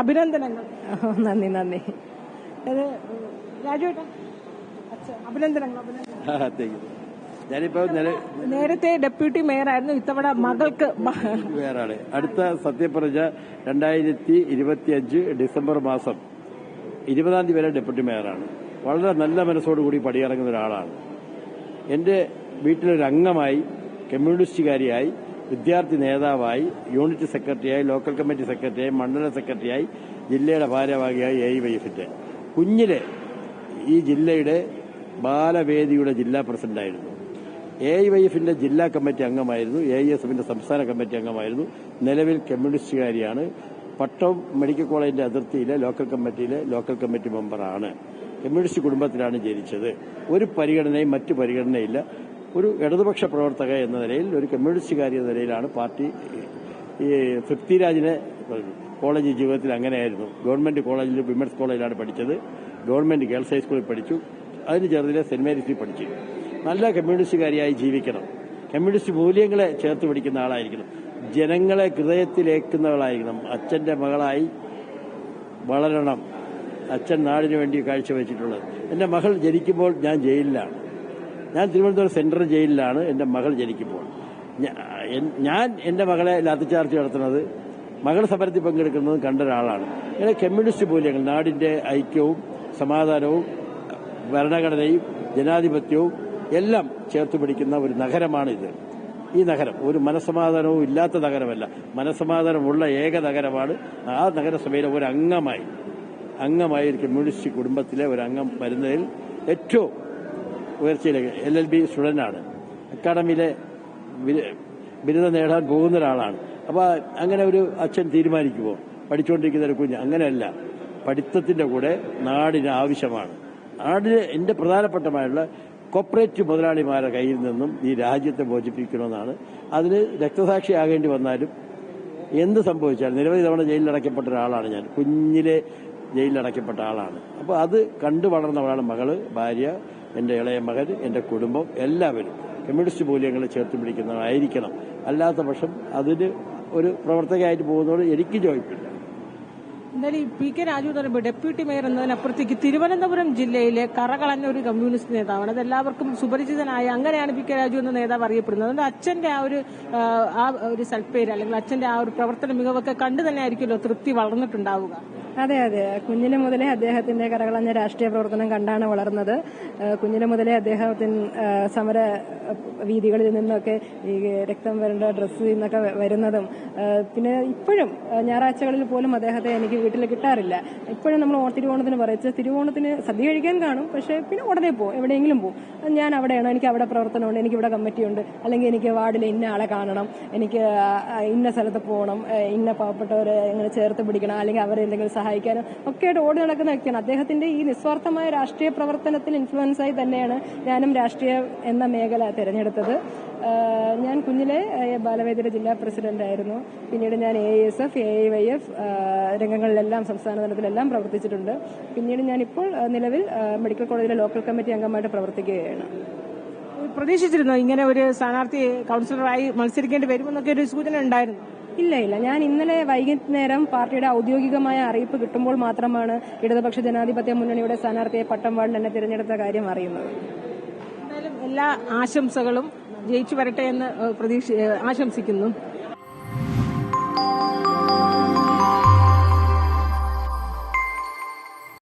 അഭിനന്ദനങ്ങൾ. നന്ദി നന്ദി. രാജുവേട്ടാ, അഭിനന്ദനങ്ങൾ. ഞാനിപ്പോ നേരത്തെ ഡെപ്യൂട്ടി മേയറായിരുന്നു, ഇത്തവണ മകൾക്ക് മേയറാണ്. അടുത്ത സത്യപ്രതിജ്ഞ 2025 ഡിസംബർ മാസം 20-ാം തീയതി വരെ ഡെപ്യൂട്ടി മേയറാണ്. വളരെ നല്ല മനസ്സോടുകൂടി പടിയിറങ്ങുന്ന ഒരാളാണ്. എന്റെ വീട്ടിലൊരു അംഗമായി, കമ്മ്യൂണിസ്റ്റുകാരിയായി, വിദ്യാർത്ഥി നേതാവായി, യൂണിറ്റ് സെക്രട്ടറിയായി, ലോക്കൽ കമ്മിറ്റി സെക്രട്ടറിയായി, മണ്ഡലം സെക്രട്ടറിയായി, ജില്ലയുടെ ഭാരവാഹിയായി, AIYF-ന്റെ കുഞ്ഞിലെ ഈ ജില്ലയുടെ ബാലവേദിയുടെ ജില്ലാ പ്രസിഡന്റായിരുന്നു. AIYF-ന്റെ ജില്ലാ കമ്മിറ്റി അംഗമായിരുന്നു. AISF-ന്റെ സംസ്ഥാന കമ്മിറ്റി അംഗമായിരുന്നു. നിലവിൽ കമ്മ്യൂണിസ്റ്റുകാരിയാണ്. പട്ടം മെഡിക്കൽ കോളേജിന്റെ അതിർത്തിയിലെ ലോക്കൽ കമ്മിറ്റി മെമ്പറാണ്. കമ്മ്യൂണിസ്റ്റ് കുടുംബത്തിലാണ് ജനിച്ചത്. ഒരു പരിഗണനയും മറ്റു പരിഗണനയില്ല. ഒരു ഇടതുപക്ഷ പ്രവർത്തക എന്ന നിലയിൽ, ഒരു കമ്മ്യൂണിസ്റ്റുകാരി എന്ന നിലയിലാണ് പാർട്ടി ഈ തൃപ്തിരാജിനെ കോളേജ് ജീവിതത്തിൽ അങ്ങനെയായിരുന്നു. ഗവൺമെന്റ് കോളേജിൽ, വിമൻസ് കോളേജിലാണ് പഠിച്ചത്. ഗവൺമെന്റ് ഗേൾസ് ഹൈസ്കൂളിൽ പഠിച്ചു. അതിന് ചെറുതിലെ സെന്റ് മേരീസിൽ പഠിച്ചു. നല്ല കമ്മ്യൂണിസ്റ്റുകാരിയായി ജീവിക്കണം. കമ്മ്യൂണിസ്റ്റ് മൂല്യങ്ങളെ ചേർത്ത് പിടിക്കുന്ന ആളായിരിക്കണം. ജനങ്ങളെ ഹൃദയത്തിലേക്കുന്നവളായിരിക്കണം. അച്ഛന്റെ മകളായി വളരണം. അച്ഛൻ നാടിനു വേണ്ടി കാഴ്ചവെച്ചിട്ടുള്ളത്. എന്റെ മകൾ ജനിക്കുമ്പോൾ ഞാൻ ജയിലിലാണ്. ഞാൻ തിരുവനന്തപുരം സെൻട്രൽ ജയിലിലാണ് എന്റെ മകൾ ജനിക്കുമ്പോൾ. ഞാൻ എന്റെ മകളെ ലാത്തിച്ചാർജ് നടത്തുന്നത്, മകൾ സമരത്തിൽ പങ്കെടുക്കുന്നതും കണ്ട ഒരാളാണ്. ഇങ്ങനെ കമ്മ്യൂണിസ്റ്റ് മൂല്യങ്ങൾ, നാടിന്റെ ഐക്യവും സമാധാനവും ഭരണഘടനയും ജനാധിപത്യവും എല്ലാം ചേർത്ത് പിടിക്കുന്ന ഒരു നഗരമാണിത്. ഈ നഗരം ഒരു മനസ്സമാധാനവും ഇല്ലാത്ത നഗരമല്ല, മനസ്സമാധാനമുള്ള ഏക നഗരമാണ്. ആ നഗരസഭയിലെ ഒരു അംഗമായി ഒരു കമ്മ്യൂണിസ്റ്റ് കുടുംബത്തിലെ ഒരു അംഗം വരുന്നതിൽ ഏറ്റവും ഉയർച്ചയിലേക്ക് LLB സ്റ്റുഡന്റാണ്. അക്കാഡമിയിലെ ബിരുദം നേടാൻ പോകുന്ന ഒരാളാണ്. അപ്പോൾ അങ്ങനെ ഒരു അച്ഛൻ തീരുമാനിക്കുമോ പഠിച്ചുകൊണ്ടിരിക്കുന്ന ഒരു കുഞ്ഞ്? അങ്ങനെയല്ല. പഠിത്തത്തിന്റെ കൂടെ നാടിന് ആവശ്യമാണ്. നാടിന് എന്റെ പ്രധാനപ്പെട്ടമായുള്ള കോപ്പറേറ്റീവ് മുതലാളിമാരുടെ കയ്യിൽ നിന്നും ഈ രാജ്യത്തെ മോചിപ്പിക്കണമെന്നാണ്. അതിന് രക്തസാക്ഷിയാകേണ്ടി വന്നാലും എന്ത് സംഭവിച്ചാലും, നിരവധി തവണ ജയിലിലടയ്ക്കപ്പെട്ട ഒരാളാണ് ഞാൻ. കുഞ്ഞിലെ ജയിലിലടയ്ക്കപ്പെട്ട ആളാണ്. അപ്പോൾ അത് കണ്ടു വളർന്നവളാണ് മകള്, ഭാര്യ, എന്റെ ഇളയ മകൻ, എന്റെ കുടുംബം. എല്ലാവരും കമ്മ്യൂണിസ്റ്റ് മൂല്യങ്ങൾ ചേർത്ത് പിടിക്കുന്നതായിരിക്കണം. അല്ലാത്ത പക്ഷം അതിന് ഒരു പ്രവർത്തകയായിട്ട് പോകുന്നതോട് എനിക്ക് യോജിപ്പില്ല. എന്തായാലും PK രാജു എന്ന് പറയുമ്പോൾ ഡെപ്യൂട്ടി മേയർ എന്നതിനപ്പുറത്തേക്ക് തിരുവനന്തപുരം ജില്ലയിലെ കറകളഞ്ഞ ഒരു കമ്മ്യൂണിസ്റ്റ് നേതാവാണ്. അത് എല്ലാവർക്കും സുപരിചിതനായ, അങ്ങനെയാണ് PK രാജു എന്ന നേതാവ് അറിയപ്പെടുന്നത്. അതുകൊണ്ട് അച്ഛന്റെ ആ ഒരു സൽപ്പേര്, അല്ലെങ്കിൽ അച്ഛന്റെ ആ ഒരു പ്രവർത്തന മികവൊക്കെ കണ്ടു തന്നെ ആയിരിക്കുമല്ലോ തൃപ്തി വളർന്നിട്ടുണ്ടാവുക. അതെ അതെ, കുഞ്ഞിലെ മുതലേ അദ്ദേഹത്തിന്റെ കരകളഞ്ഞ രാഷ്ട്രീയ പ്രവർത്തനം കണ്ടാണ് വളർന്നത്. കുഞ്ഞിലെ മുതലേ അദ്ദേഹത്തിന് സമര വീതികളിൽ നിന്നൊക്കെ ഈ രക്തം വരേണ്ട ഡ്രസ്സിൽ നിന്നൊക്കെ വരുന്നതും, പിന്നെ ഇപ്പോഴും ഞായറാഴ്ചകളിൽ പോലും അദ്ദേഹത്തെ എനിക്ക് വീട്ടിൽ കിട്ടാറില്ല. ഇപ്പോഴും നമ്മൾ തിരുവോണത്തിന് പറയിച്ച് തിരുവോണത്തിന് സദ്യ കഴിക്കാൻ കാണും, പക്ഷേ പിന്നെ ഉടനെ പോകും, എവിടെയെങ്കിലും പോകും. ഞാൻ അവിടെയാണ്, എനിക്ക് അവിടെ പ്രവർത്തനമുണ്ട്, എനിക്കിവിടെ കമ്മിറ്റിയുണ്ട്, അല്ലെങ്കിൽ എനിക്ക് വാർഡിൽ ഇന്ന ആളെ കാണണം, എനിക്ക് ഇന്ന സ്ഥലത്ത് പോകണം, ഇന്ന പാവപ്പെട്ടവരെ എങ്ങനെ ചേർത്ത് പിടിക്കണം, അല്ലെങ്കിൽ അവരെ എന്തെങ്കിലും സഹായിക്കാനും ഒക്കെയായിട്ട് ഓടി നടക്കുന്ന വ്യക്തിയാണ്. അദ്ദേഹത്തിന്റെ ഈ നിസ്വാർത്ഥമായ രാഷ്ട്രീയ പ്രവർത്തനത്തിൽ ഇൻഫ്ലുവൻസായി തന്നെയാണ് ഞാനും രാഷ്ട്രീയം എന്ന മേഖല തിരഞ്ഞെടുത്തത്. ഞാൻ കുഞ്ഞിലെ ബാലവേദിയുടെ ജില്ലാ പ്രസിഡന്റായിരുന്നു. പിന്നീട് ഞാൻ AISF, AIYF രംഗങ്ങളിലെല്ലാം, സംസ്ഥാന തലത്തിലെല്ലാം പ്രവർത്തിച്ചിട്ടുണ്ട്. പിന്നീട് ഞാനിപ്പോൾ നിലവിൽ മെഡിക്കൽ കോളേജിലെ ലോക്കൽ കമ്മിറ്റി അംഗമായിട്ട് പ്രവർത്തിക്കുകയാണ്. പ്രതീക്ഷിച്ചിരുന്നോ ഇങ്ങനെ ഒരു സ്ഥാനാർത്ഥി കൌൺസിലറായി മത്സരിക്കേണ്ടി വരുമെന്നൊക്കെ ഒരു സൂചന ഉണ്ടായിരുന്നു? ഇല്ല, ഞാൻ ഇന്നലെ വൈകുന്നേരം പാർട്ടിയുടെ ഔദ്യോഗികമായ അറിയിപ്പ് കിട്ടുമ്പോൾ മാത്രമാണ് ഇടതുപക്ഷ ജനാധിപത്യ മുന്നണിയുടെ സ്ഥാനാർത്ഥിയെ പട്ടം വാർഡിൽ എന്നെ തിരഞ്ഞെടുത്ത കാര്യം അറിയുന്നത്. എന്തായാലും എല്ലാ ആശംസകളും, ജയിച്ചു വരട്ടെ എന്ന് ആശംസിക്കുന്നു.